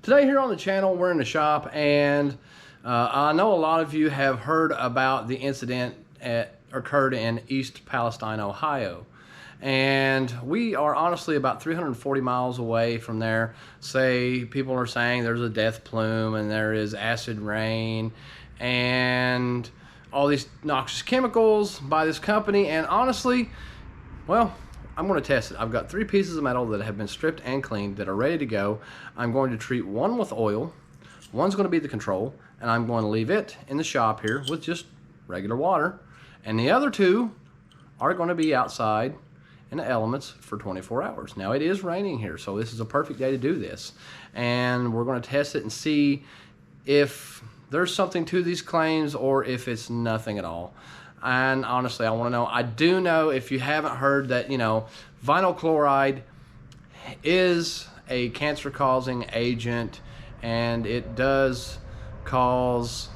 Today here on the channel, we're in the shop, and I know a lot of you have heard about the incident that occurred in East Palestine, Ohio. And we are honestly about 340 miles away from there. People are saying there's a death plume and there is acid rain and all these noxious chemicals by this company. And honestly, well, I'm going to test it. I've got 3 pieces of metal that have been stripped and cleaned that are ready to go. I'm going to treat one with oil, one's going to be the control, and I'm going to leave it in the shop here with just regular water. And the other 2 are going to be outside in the elements for 24 hours. Now it is raining here, so this is a perfect day to do this. And we're going to test it and see if there's something to these claims or if it's nothing at all. And honestly, I want to know. I do know, if you haven't heard, that, you know, vinyl chloride is a cancer-causing agent, and it does cause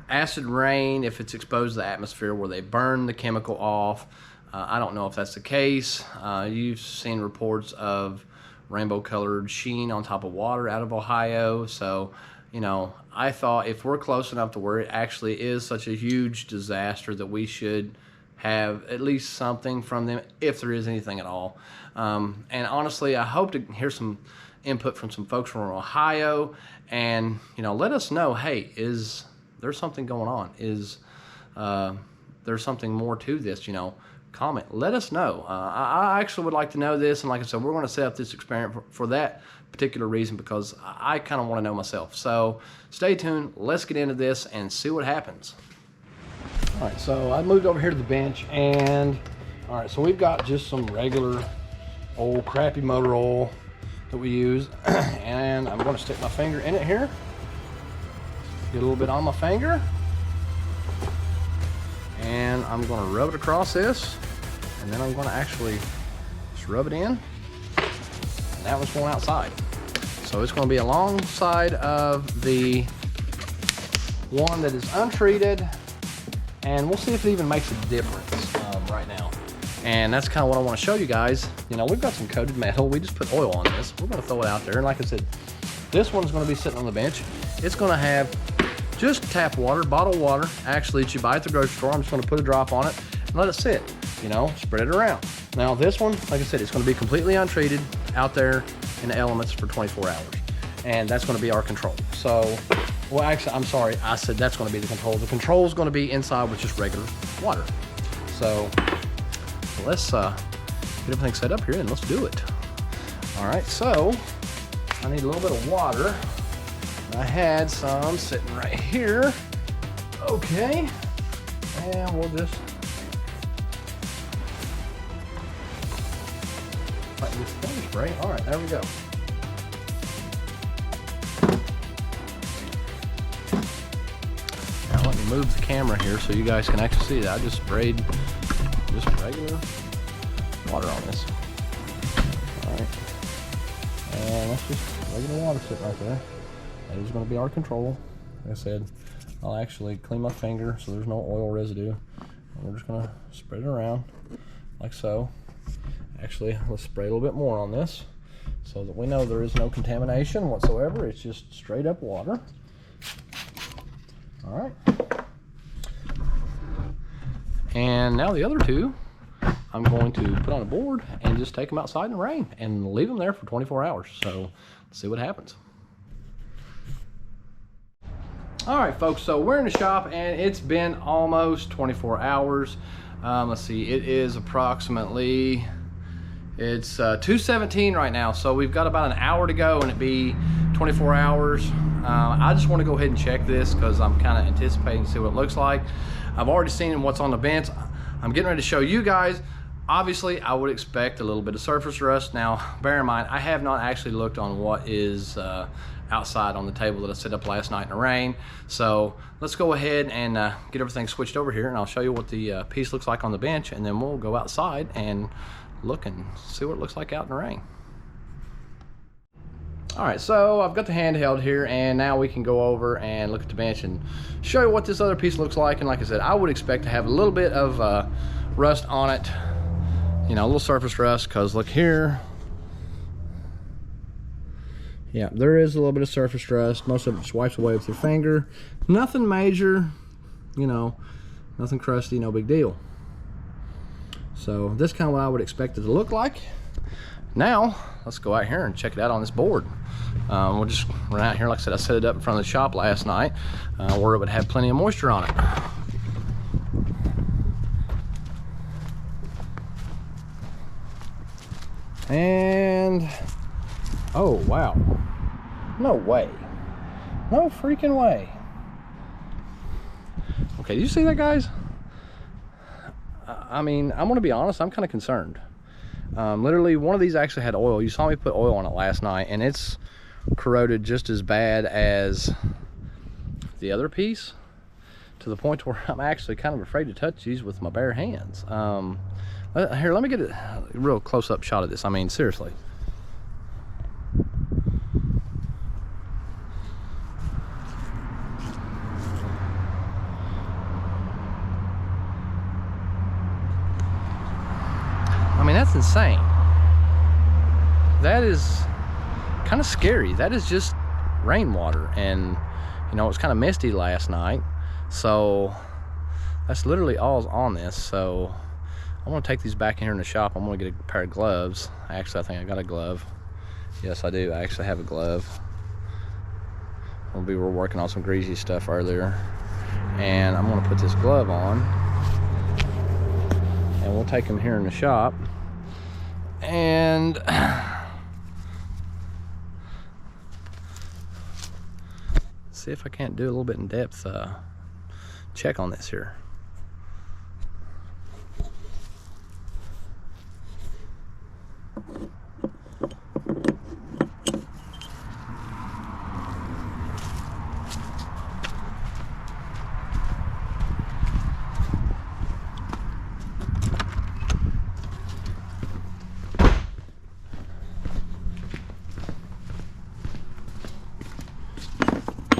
acid rain if it's exposed to the atmosphere where they burn the chemical off. I don't know if that's the case. You've seen reports of rainbow-colored sheen on top of water out of Ohio, so you know, I thought if we're close enough to where it actually is such a huge disaster that we should have at least something from them, if there is anything at all. And honestly, I hope to hear some input from some folks from Ohio, and you know, let us know, hey, is there something going on? Is there something more to this? You know, comment, let us know. I actually would like to know this, and like I said, we're going to set up this experiment for that particular reason, because I kind of want to know myself. So stay tuned, let's get into this and see what happens. All right, so I moved over here to the bench, and all right, so we've got just some regular old crappy motor oil that we use, and I'm going to stick my finger in it here, get a little bit on my finger, and I'm going to rub it across this, and then I'm going to actually just rub it in, and that one's going outside. So it's going to be alongside of the one that is untreated, and we'll see if it even makes a difference right now. And that's kind of what I want to show you guys. You know, we've got some coated metal. We just put oil on this. We're going to throw it out there, and like I said, this one's going to be sitting on the bench. It's going to have just tap water, bottled water, actually, that you buy at the grocery store. I'm just going to put a drop on it and let it sit, you know, spread it around. Now this one, like I said, it's going to be completely untreated out there in the elements for 24 hours. And that's going to be our control. So, well, actually, I'm sorry, I said that's going to be the control. The control is going to be inside with just regular water. So let's get everything set up here and let's do it. All right, so I need a little bit of water. I had some sitting right here. Okay, and we'll just like this thing spray. All right, there we go. Now let me move the camera here so you guys can actually see that. I just sprayed just regular water on this. All right, and that's just regular water sitting right there. That is going to be our control. Like I said, I'll actually clean my finger so there's no oil residue. And we're just going to spread it around like so. Actually, let's spray a little bit more on this so that we know there is no contamination whatsoever. It's just straight up water. All right. And now the other 2, I'm going to put on a board and just take them outside in the rain and leave them there for 24 hours. So let's see what happens. All right, folks, so we're in the shop and it's been almost 24 hours. Let's see, it is approximately, it's 2:17 right now. So we've got about an hour to go and it'd be 24 hours. I just want to go ahead and check this because I'm kind of anticipating to see what it looks like. I've already seen what's on the bench. I'm getting ready to show you guys. Obviously, I would expect a little bit of surface rust. Now, bear in mind, I have not actually looked on what is outside on the table that I set up last night in the rain. So let's go ahead and get everything switched over here, and I'll show you what the piece looks like on the bench, and then we'll go outside and look and see what it looks like out in the rain. All right, so I've got the handheld here, and now we can go over and look at the bench and show you what this other piece looks like. And like I said, I would expect to have a little bit of rust on it, you know, a little surface rust, because look here, Yeah, there is a little bit of surface rust. Most of it just wipes away with your finger. Nothing major, you know, nothing crusty, no big deal. So this is kind of what I would expect it to look like. Now, let's go out here and check it out on this board. We'll just run out here. Like I said, I set it up in front of the shop last night where it would have plenty of moisture on it. And, oh wow, no way, no freaking way. Okay, do you see that, guys? I mean, I'm gonna be honest, I'm kind of concerned. Literally, one of these actually had oil. You saw me put oil on it last night, and it's corroded just as bad as the other piece, to the point where I'm actually kind of afraid to touch these with my bare hands. Here, let me get a real close-up shot of this. I mean, seriously. I mean, that's insane. That is kind of scary. That is just rainwater, and you know, it was kind of misty last night, so that's literally all on this. So I'm gonna take these back in here in the shop. I'm gonna get a pair of gloves. Actually, I think I got a glove. Yes, I do. I actually have a glove. We were working on some greasy stuff earlier, and I'm gonna put this glove on, and we'll take them here in the shop and see if I can't do a little bit in depth check on this here.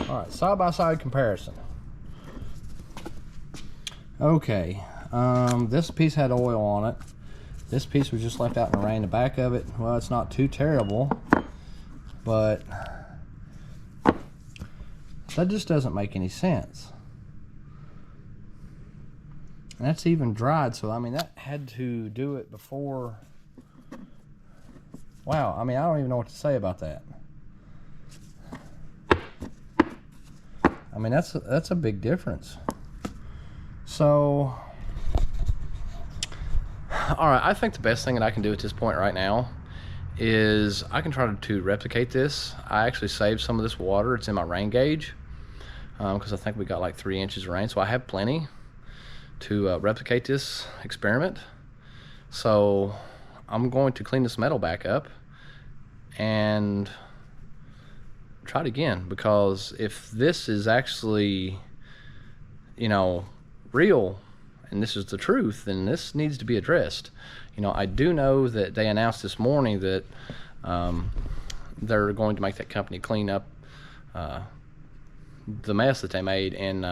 All right, side-by-side comparison. Okay, this piece had oil on it. This piece was just left out in the rain. The back of it, well, it's not too terrible, but that just doesn't make any sense. And that's even dried, so I mean, that had to do it before. Wow, I mean, I don't even know what to say about that. I mean, that's a big difference. So, all right, I think the best thing that I can do at this point right now is I can try to replicate this. I actually saved some of this water. It's in my rain gauge because I think we got like 3 inches of rain, so I have plenty to replicate this experiment. So I'm going to clean this metal back up and try it again, because if this is actually, you know, real and this is the truth, then this needs to be addressed. You know, I do know that they announced this morning that they're going to make that company clean up the mess that they made in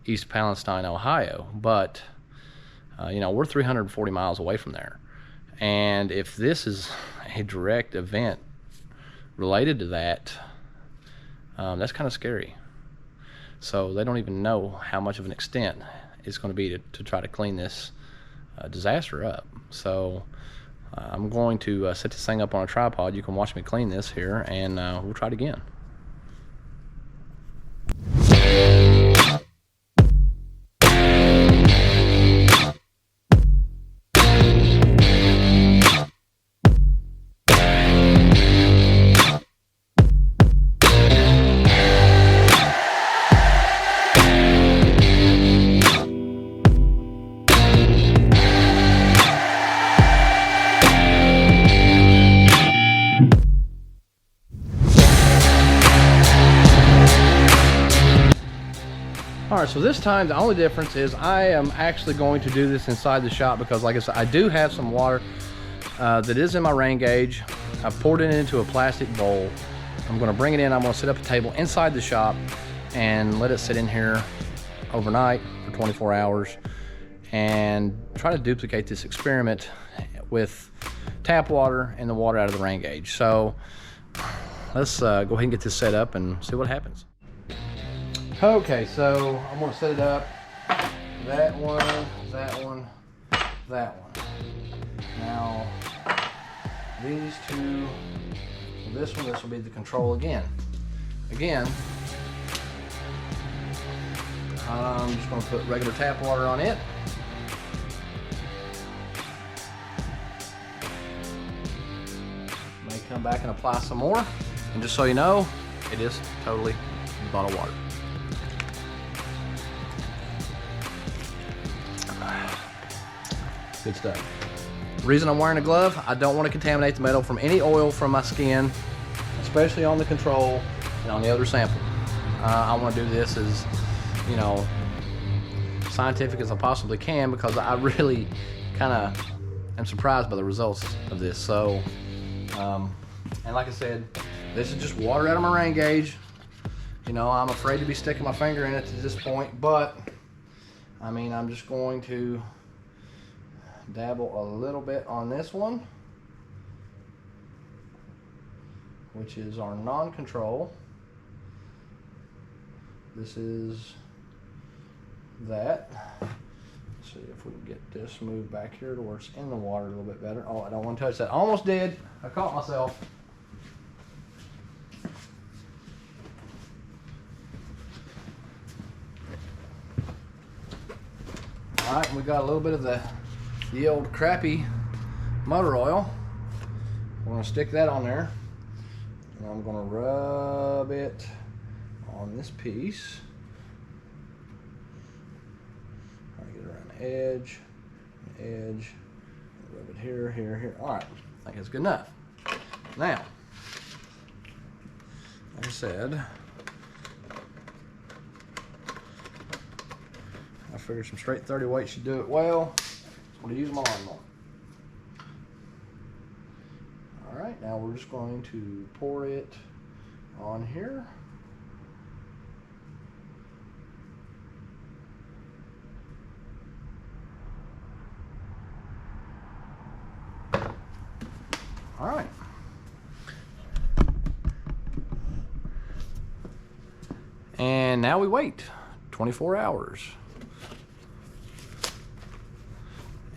East Palestine, Ohio, but you know, we're 340 miles away from there, and if this is a direct event related to that, that's kind of scary. So they don't even know how much of an extent it's going to be to try to clean this disaster up. So I'm going to set this thing up on a tripod. You can watch me clean this here, and we'll try it again. All right, so this time the only difference is I am actually going to do this inside the shop, because like I said, I do have some water that is in my rain gauge. I've poured it into a plastic bowl. I'm gonna bring it in, I'm gonna set up a table inside the shop and let it sit in here overnight for 24 hours and try to duplicate this experiment with tap water and the water out of the rain gauge. So let's go ahead and get this set up and see what happens. Okay, so I'm gonna set it up. That one, that one, that one. Now, these two, this will be the control again. Again, I'm just gonna put regular tap water on it. May come back and apply some more. And just so you know, it is totally bottled water. Good stuff. The reason I'm wearing a glove, I don't want to contaminate the metal from any oil from my skin, especially on the control and on the other sample. I want to do this as, you know, scientific as I possibly can, because I really kind of am surprised by the results of this. So, and like I said, this is just water out of my rain gauge. You know, I'm afraid to be sticking my finger in it to this point, but I mean, I'm just going to dabble a little bit on this one, which is our non-control. This is that. Let's see if we can get this moved back here to where it's in the water a little bit better. Oh, I don't want to touch that. Almost did. I caught myself. All right, we got a little bit of the old crappy motor oil. We're gonna stick that on there, and I'm gonna rub it on this piece. Try to get it around the edge, rub it here, here, here. All right, I think it's good enough. Now, like I said, I figured some straight 30 weight should do it well. I'm going to use my lawnmower. All right, now we're just going to pour it on here. All right. And now we wait 24 hours.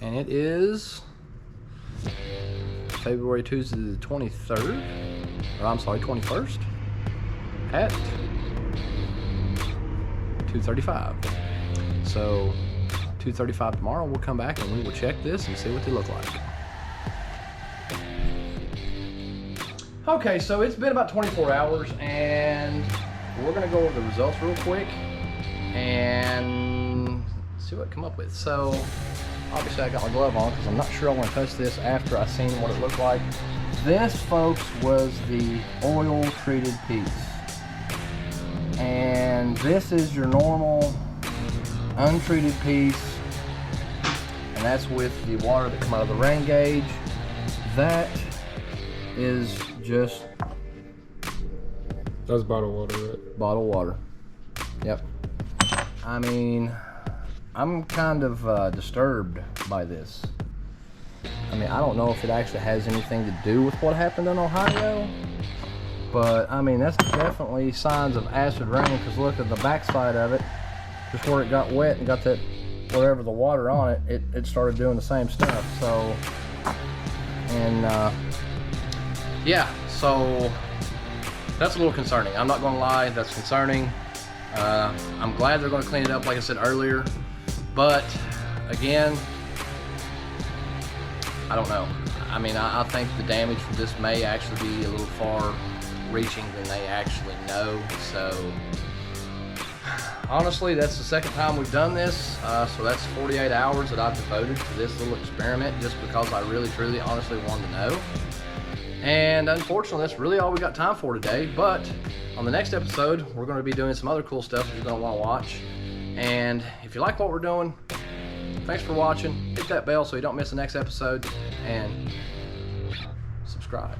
And it is February Tuesday the 23rd, or I'm sorry, 21st at 2:35. So 2:35 tomorrow, we'll come back and we will check this and see what they look like. Okay, so it's been about 24 hours and we're gonna go over the results real quick and see what I come up with. So obviously I got my glove on because I'm not sure I want to touch this after I've seen what it looked like. This, folks, was the oil treated piece. And this is your normal untreated piece. And that's with the water that come out of the rain gauge. That is just... That's bottled water, right? Bottled water. Yep. I mean, I'm kind of disturbed by this. I mean, I don't know if it actually has anything to do with what happened in Ohio, but I mean, that's definitely signs of acid rain, because look at the backside of it, just where it got wet and got that, wherever the water on it, it started doing the same stuff. So, and yeah, so that's a little concerning. I'm not gonna lie, that's concerning. I'm glad they're gonna clean it up, like I said earlier. But again, I don't know. I mean, I think the damage from this may actually be a little far reaching than they actually know. So honestly, that's the second time we've done this. So that's 48 hours that I've devoted to this little experiment, just because I really, truly, honestly wanted to know. And unfortunately, that's really all we got time for today. But on the next episode, we're going to be doing some other cool stuff that you're going to want to watch. And if you like what we're doing, thanks for watching. Hit that bell so you don't miss the next episode, and subscribe.